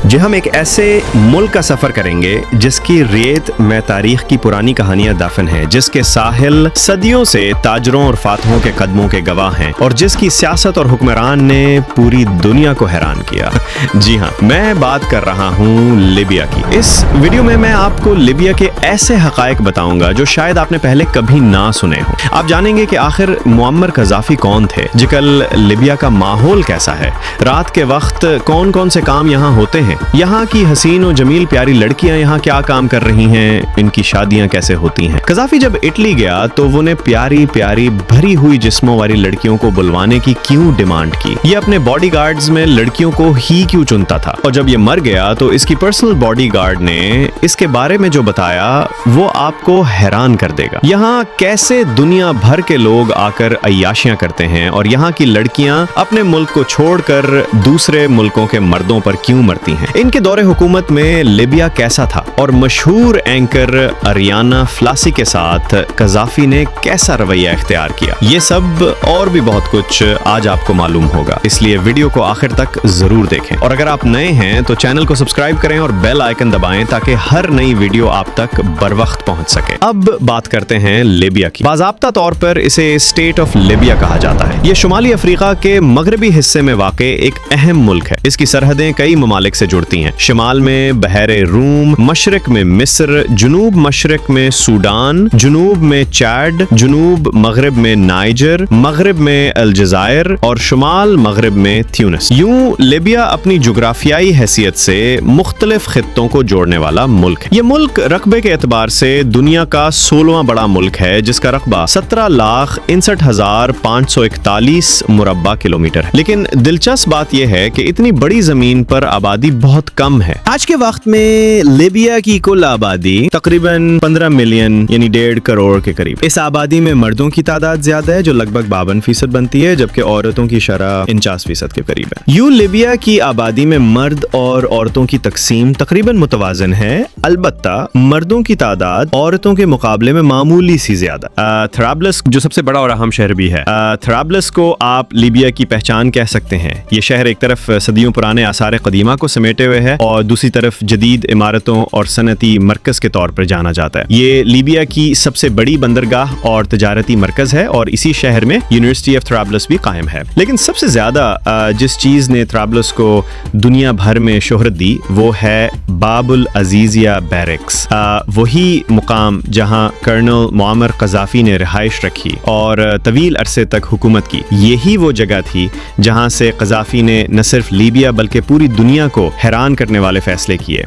جی ہم ایک ایسے ملک کا سفر کریں گے جس کی ریت میں تاریخ کی پرانی کہانیاں دفن ہیں، جس کے ساحل صدیوں سے تاجروں اور فاتحوں کے قدموں کے گواہ ہیں، اور جس کی سیاست اور حکمران نے پوری دنیا کو حیران کیا۔ جی ہاں، میں بات کر رہا ہوں لیبیا کی۔ اس ویڈیو میں میں آپ کو لیبیا کے ایسے حقائق بتاؤں گا جو شاید آپ نے پہلے کبھی نہ سنے ہوں۔ آپ جانیں گے کہ آخر معمر قذافی کون تھے، کل لیبیا کا ماحول کیسا ہے، رات کے وقت کون کون سے کام یہاں ہوتے ہیں، یہاں کی حسین و جمیل پیاری لڑکیاں یہاں کیا کام کر رہی ہیں، ان کی شادیاں کیسے ہوتی ہیں۔ قذافی جب اٹلی گیا تو وہ نے پیاری پیاری بھری ہوئی جسموں والی لڑکیوں کو بلوانے کی کیوں ڈیمانڈ کی، یہ اپنے باڈی گارڈز میں لڑکیوں کو ہی کیوں چنتا تھا، اور جب یہ مر گیا تو اس کی پرسنل باڈی گارڈ نے اس کے بارے میں جو بتایا وہ آپ کو حیران کر دے گا۔ یہاں کیسے دنیا بھر کے لوگ آ کر عیاشیاں کرتے ہیں، اور یہاں کی لڑکیاں اپنے ملک کو چھوڑ کر دوسرے ملکوں کے مردوں پر کیوں مرتی ہیں۔ ان کے دور حکومت میں لیبیا کیسا تھا، اور مشہور اینکر اریانا فلاسی کے ساتھ قذافی نے کیسا رویہ اختیار کیا، یہ سب اور بھی بہت کچھ آج آپ کو معلوم ہوگا، اس لیے ویڈیو کو آخر تک ضرور دیکھیں، اور اگر آپ نئے ہیں تو چینل کو سبسکرائب کریں اور بیل آئیکن دبائیں تاکہ ہر نئی ویڈیو آپ تک بر وقت پہنچ سکے۔ اب بات کرتے ہیں لیبیا کی۔ باضابطہ طور پر اسے اسٹیٹ آف لیبیا کہا جاتا ہے۔ یہ شمالی افریقہ کے مغربی حصے میں واقع ایک اہم ملک ہے۔ اس کی سرحدیں کئی ممالک سے جڑتی ہیں، شمال میں بحیر روم، مشرق میں مصر، جنوب مشرق میں سوڈان، جنوب میں چاڈ، جنوب مغرب میں نائجر، مغرب میں الجزائر اور شمال مغرب میں تیونس۔ یوں لیبیا اپنی جغرافیائی حیثیت سے مختلف خطوں کو جوڑنے والا ملک ہے۔ یہ ملک رقبے کے اعتبار سے دنیا کا 16واں بڑا ملک ہے، جس کا رقبہ 17,59,541 مربع کلومیٹر ہے۔ لیکن دلچسپ بات یہ ہے کہ اتنی بڑی زمین پر آبادی بہت کم ہے۔ آج کے وقت میں لیبیا کی کل آبادی تقریباً 15 ملین یعنی 1.5 کروڑ کے قریب۔ اس آبادی میں مردوں کی تعداد زیادہ ہے جو لگ بھگ 52% بنتی ہے، جبکہ عورتوں کی شرح 49% کے قریب ہے۔ یوں لیبیا کی آبادی میں مرد اور عورتوں کی تقسیم تقریباً متوازن ہے، البتہ مردوں کی تعداد عورتوں کے مقابلے میں معمولی سی زیادہ۔ تھرابلس جو سب سے بڑا اور اہم شہر بھی ہے، تھرابلس کو آپ لیبیا کی پہچان کہہ سکتے ہیں۔ یہ شہر ایک طرف صدیوں پرانے آثار قدیمہ کو سمیٹے ہوئے ہے اور دوسری طرف جدید عمارتوں اور صنعتی مرکز کے طور پر جانا جاتا ہے۔ یہ لیبیا کی سب سے بڑی بندرگاہ اور تجارتی مرکز ہے، اور اسی شہر میں یونیورسٹی آف تھرابلس بھی قائم ہے۔ لیکن سب سے زیادہ جس چیز نے تھرابلس کو دنیا بھر میں شہرت دی وہ ہے باب العزیزیہ بیرکس، وہی مقام جہاں کرنل معمر قذافی نے رہائش رکھی اور طویل عرصے تک حکومت کی۔ یہی وہ جگہ تھی جہاں سے قذافی نے نہ صرف لیبیا بلکہ پوری دنیا کو حیران کرنے والے فیصلے کیے۔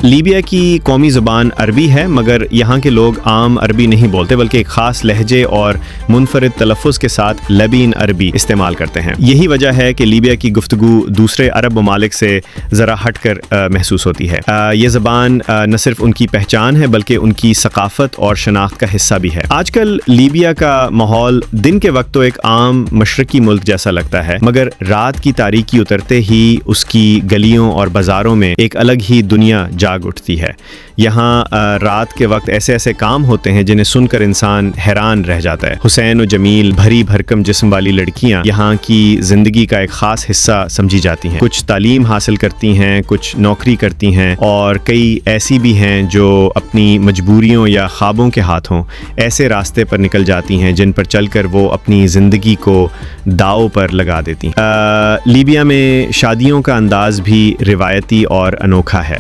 لیبیا کی قومی زبان عربی ہے، مگر یہاں کے لوگ عام عربی نہیں بولتے بلکہ ایک خاص لہجے اور منفرد تلفظ کے ساتھ لیبین عربی استعمال کرتے ہیں۔ یہی وجہ ہے کہ لیبیا کی گفتگو دوسرے عرب ممالک سے ذرا ہٹ کر محسوس ہوتی ہے۔ یہ زبان نہ صرف ان کی پہچان ہے بلکہ ان کی ثقافت اور شناخت کا حصہ بھی ہے۔ آج کل لیبیا کا ماحول دن کے وقت تو ایک عام مشرقی ملک جیسا لگتا ہے، مگر رات کی تاریکی اترتے ہی اس کی گلیوں اور بازاروں میں ایک الگ ہی دنیا جاگ اٹھتی ہے۔ یہاں رات کے وقت ایسے ایسے کام ہوتے ہیں جنہیں سن کر انسان حیران رہ جاتا ہے۔ حسین و جمیل بھری بھرکم جسم والی لڑکیاں یہاں کی زندگی کا ایک خاص حصہ سمجھی جاتی ہیں۔ کچھ تعلیم حاصل کرتی ہیں، کچھ نوکری کرتی ہیں، اور کئی ایسی بھی ہیں جو اپنی مجبوریوں یا خوابوں کے ہاتھوں ایسے راستے پر نکل جاتی ہیں جن پر چل کر وہ اپنی زندگی کو داؤ پر لگا دیتی ہیں۔ لیبیا میں شادیوں کا انداز بھی روایتی اور انوکھا ہے۔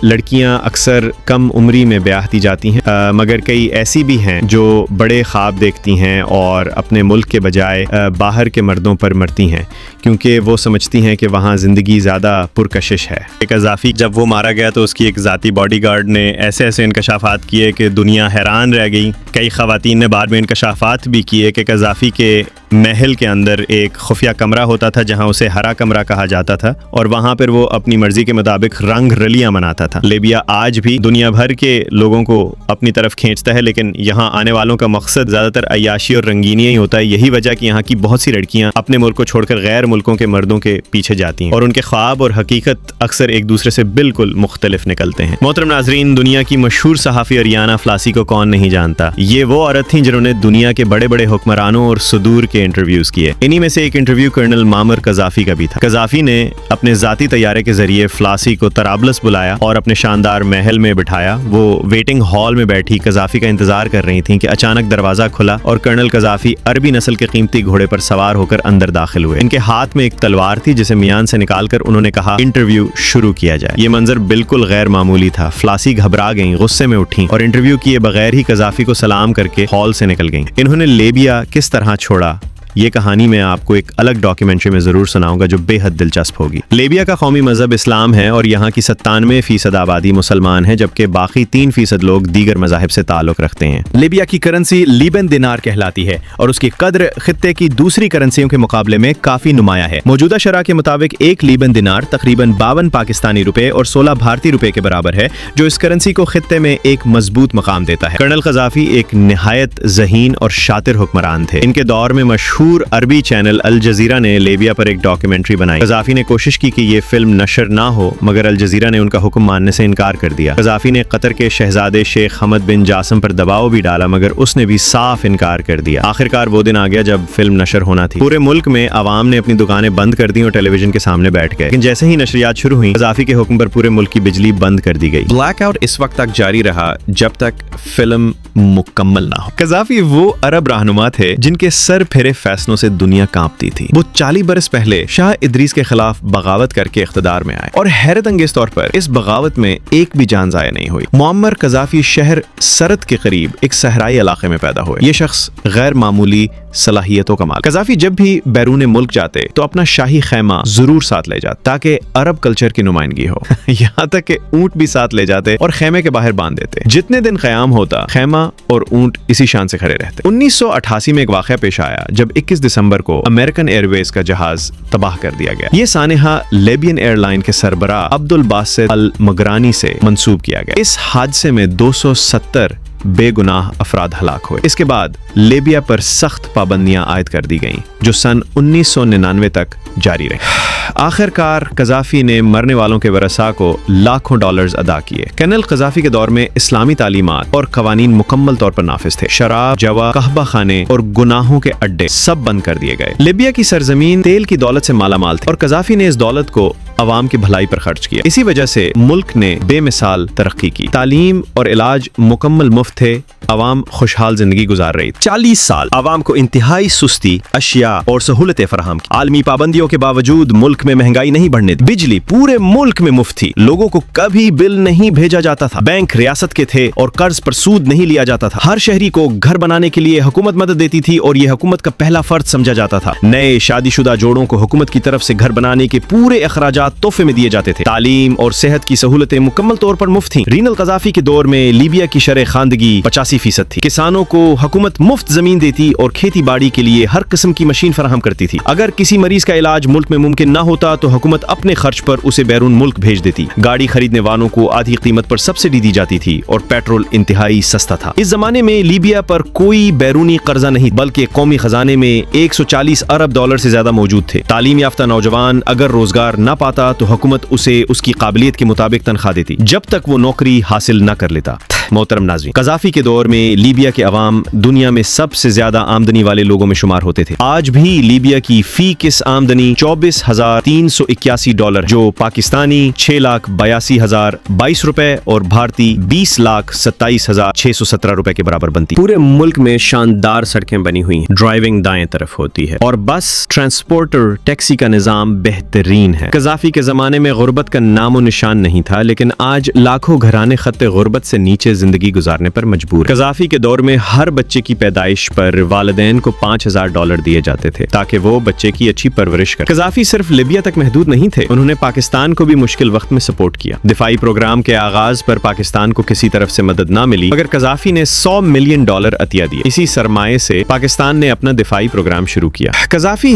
لڑکیاں اکثر کم عمری میں بیاہ دی جاتی ہیں، مگر کئی ایسی بھی ہیں جو بڑے خواب دیکھتی ہیں اور اپنے ملک کے بجائے باہر کے مردوں پر مرتی ہیں، کیونکہ وہ سمجھتی ہیں کہ وہاں زندگی زیادہ پرکشش ہے۔ قذافی جب وہ مارا گیا تو اس کی ایک ذاتی باڈی گارڈ نے ایسے ایسے انکشافات کیے کہ دنیا حیران رہ گئی۔ کئی خواتین نے بعد میں انکشافات بھی کیے کہ قذافی کے محل کے اندر ایک خفیہ کمرہ ہوتا تھا جہاں اسے ہرا کمرہ کہا جاتا تھا، اور وہاں پر وہ اپنی مرضی کے مطابق رنگ رلیاں مناتا تھا۔ لیبیا آج بھی دنیا بھر کے لوگوں کو اپنی طرف کھینچتا ہے، لیکن یہاں آنے والوں کا مقصد زیادہ تر عیاشی اور رنگینی ہی ہوتا ہے۔ یہی وجہ کہ یہاں کی بہت سی لڑکیاں اپنے ملک کو چھوڑ کر غیر ملکوں کے مردوں کے پیچھے جاتی ہیں، اور ان کے خواب اور حقیقت اکثر ایک دوسرے سے بالکل مختلف نکلتے ہیں۔ محترم ناظرین، دنیا کی مشہور صحافی اریانا فلاسی کو کون نہیں جانتا؟ یہ وہ عورت تھیں جنہوں نے دنیا کے بڑے بڑے حکمرانوں اور صدور کے انٹرویوز کیے. انہی میں سے ایک انٹرویو کرنل معمر قذافی کا بھی تھا. قذافی نے اپنے ذاتی طیارے کے ذریعے فلاسی کو طرابلس بلایا اور اپنے شاندار محل میں بٹھایا. وہ ویٹنگ ہال میں بیٹھی قذافی کا انتظار کر رہی تھیں کہ اچانک دروازہ کھلا اور کرنل قذافی عربی نسل کے قیمتی گھوڑے پر سوار ہو کر اندر داخل ہوئے. ان کے ہاتھ میں ایک تلوار تھی جسے میان سے نکال کر انہوں نے کہا انٹرویو شروع کیا جائے. یہ منظر بالکل غیر معمولی تھا. فلاسی گھبرا گئیں, غصے میں اٹھیں اور انٹرویو کیے بغیر ہی قذافی کو سلام کر کے ہال سے نکل گئیں. انہوں نے لیبیا کس طرح چھوڑا یہ کہانی میں آپ کو ایک الگ ڈاکیومنٹری میں ضرور سناؤں گا جو بے حد دلچسپ ہوگی. لیبیا کا قومی مذہب اسلام ہے اور یہاں کی 97% آبادی مسلمان ہے جبکہ باقی 3% لوگ دیگر مذاہب سے تعلق رکھتے ہیں. لیبیا کی کرنسی لیبن دینار کہلاتی ہے اور اس کی قدر خطے کی دوسری کرنسیوں کے مقابلے میں کافی نمایاں ہے. موجودہ شرح کے مطابق ایک لیبن دینار تقریباً 52 پاکستانی روپے اور 16 بھارتی روپے کے برابر ہے جو اس کرنسی کو خطے میں ایک مضبوط مقام دیتا ہے. کرنل قذافی ایک نہایت ذہین اور شاطر حکمران تھے. ان کے دور میں مشہور عربی چینل الجزیرہ نے لیبیا پر ایک ڈاکیومنٹری بنائی. قذافی نے کوشش کی کہ یہ فلم نشر نہ ہو مگر الجزیرہ نے ان کا حکم ماننے سے انکار کر دیا. قذافی نے قطر کے شہزادے شیخ حمد بن جاسم پر دباؤ بھی ڈالا مگر اس نے بھی صاف انکار کر دیا. آخرکار وہ دن آ گیا جب فلم نشر ہونا تھی. پورے ملک میں عوام نے اپنی دکانیں بند کر دی اور ٹیلی ویژن کے سامنے بیٹھ گئے. لیکن جیسے ہی نشریات شروع ہوئیں قذافی کے حکم پر پورے ملک کی بجلی بند کر دی گئی. بلیک آؤٹ اس وقت تک جاری رہا جب تک فلم مکمل نہ ہو. قذافی وہ عرب رہنما تھے جن کے سر پھرے فیصلوں سے دنیا کانپتی تھی. وہ 40 برس پہلے شاہ ادریس کے خلاف بغاوت کر کے اقتدار میں آئے اور حیرت انگیز طور پر اس بغاوت میں ایک بھی جان ضائع نہیں ہوئی. معمر قذافی شہر سرت کے قریب ایک صحرائی علاقے میں پیدا ہوئے. یہ شخص غیر معمولی صلاحیتوں کا مالک. قذافی جب بھی بیرون ملک جاتے تو اپنا شاہی خیمہ ضرور ساتھ لے جاتے تاکہ عرب کلچر کی نمائندگی ہو. یہاں تک کہ اونٹ بھی ساتھ لے جاتے اور خیمے کے باہر باندھ دیتے. جتنے دن قیام ہوتا خیمہ اور اونٹ اسی شان سے کھڑے رہتے. 1988 میں ایک واقعہ پیش آیا جب 21 دسمبر کو امریکن ایئر ویز کا جہاز تباہ کر دیا گیا. یہ سانحہ لیبین ایئر لائن کے سربراہ عبد الباسط المگرانی سے منسوب کیا گیا. اس حادثے میں 270 بے گناہ افراد ہلاک ہوئے. اس کے بعد لیبیا پر سخت پابندیاں عائد کر دی گئیں جو سن 1999 تک جاری رہیں. آخر کار قذافی نے مرنے والوں کے ورثاء کو لاکھوں ڈالرز ادا کیے. کرنل قذافی کے دور میں اسلامی تعلیمات اور قوانین مکمل طور پر نافذ تھے. شراب، جوا، قہوہ خانے اور گناہوں کے اڈے سب بند کر دیے گئے. لیبیا کی سرزمین تیل کی دولت سے مالا مال تھی اور قذافی نے اس دولت کو عوام کی بھلائی پر خرچ کیا. اسی وجہ سے ملک نے بے مثال ترقی کی. تعلیم اور علاج مکمل مفت تھے. عوام خوشحال زندگی گزار رہی تھی. 40 سال عوام کو انتہائی سستی، اشیاء اور سہولتیں فراہم کی. عالمی پابندیوں کے باوجود ملک میں مہنگائی نہیں بڑھنے دی. بجلی پورے ملک میں مفت تھی. لوگوں کو کبھی بل نہیں بھیجا جاتا تھا. بینک ریاست کے تھے اور قرض پر سود نہیں لیا جاتا تھا. ہر شہری کو گھر بنانے کے لیے حکومت مدد دیتی تھی اور یہ حکومت کا پہلا فرض سمجھا جاتا تھا. نئے شادی شدہ جوڑوں کو حکومت کی طرف سے گھر بنانے کے پورے اخراجات تحفے میں دیے جاتے تھے. تعلیم اور صحت کی سہولتیں مکمل طور پر مفت تھیں. رینل قذافی کے دور میں لیبیا کی شرح خواندگی 85% تھی. کسانوں کو حکومت مفت زمین دیتی اور کھیتی باڑی کے لیے ہر قسم کی مشین فراہم کرتی تھی. اگر کسی مریض کا علاج ملک میں ممکن نہ ہوتا تو حکومت اپنے خرچ پر اسے بیرون ملک بھیج دیتی. گاڑی خریدنے والوں کو آدھی قیمت پر سبسڈی دی جاتی تھی اور پیٹرول انتہائی سستا تھا. اس زمانے میں لیبیا پر کوئی بیرونی قرضہ نہیں بلکہ قومی خزانے میں 140 ارب ڈالر سے زیادہ موجود تھے. تعلیم یافتہ نوجوان اگر روزگار نہ پاتا تو حکومت اسے اس کی قابلیت کے مطابق تنخواہ دیتی جب تک وہ نوکری حاصل نہ کر لیتا. محترم ناظرین، قذافی کے دور میں لیبیا کے عوام دنیا میں سب سے زیادہ آمدنی والے لوگوں میں شمار ہوتے تھے. آج بھی لیبیا کی فی کس آمدنی 24,381 ڈالر جو پاکستانی 6,82,022 روپے اور بھارتی 20,27,617 روپے کے برابر بنتی. پورے ملک میں شاندار سڑکیں بنی ہوئی ہیں. ڈرائیونگ دائیں طرف ہوتی ہے اور بس ٹرانسپورٹر ٹیکسی کا نظام بہترین ہے. قذافی کے زمانے میں غربت کا نام و نشان نہیں تھا لیکن آج لاکھوں گھرانے خط غربت سے نیچے زندگی گزارنے پر مجبور. قذافی کے دور میں ہر بچے کی پیدائش پر والدین کو $5,000 دیے جاتے تھے تاکہ وہ بچے کی اچھی پرورش کریں. قذافی صرف لیبیا تک محدود نہیں تھے. انہوں نے پاکستان کو بھی مشکل وقت میں سپورٹ کیا. دفاعی پروگرام کے آغاز پر پاکستان کو کسی طرف سے مدد نہ ملی مگر قذافی نے $100 ملین عطیہ دیے. اسی سرمایے سے پاکستان نے اپنا دفاعی پروگرام شروع کیا. قذافی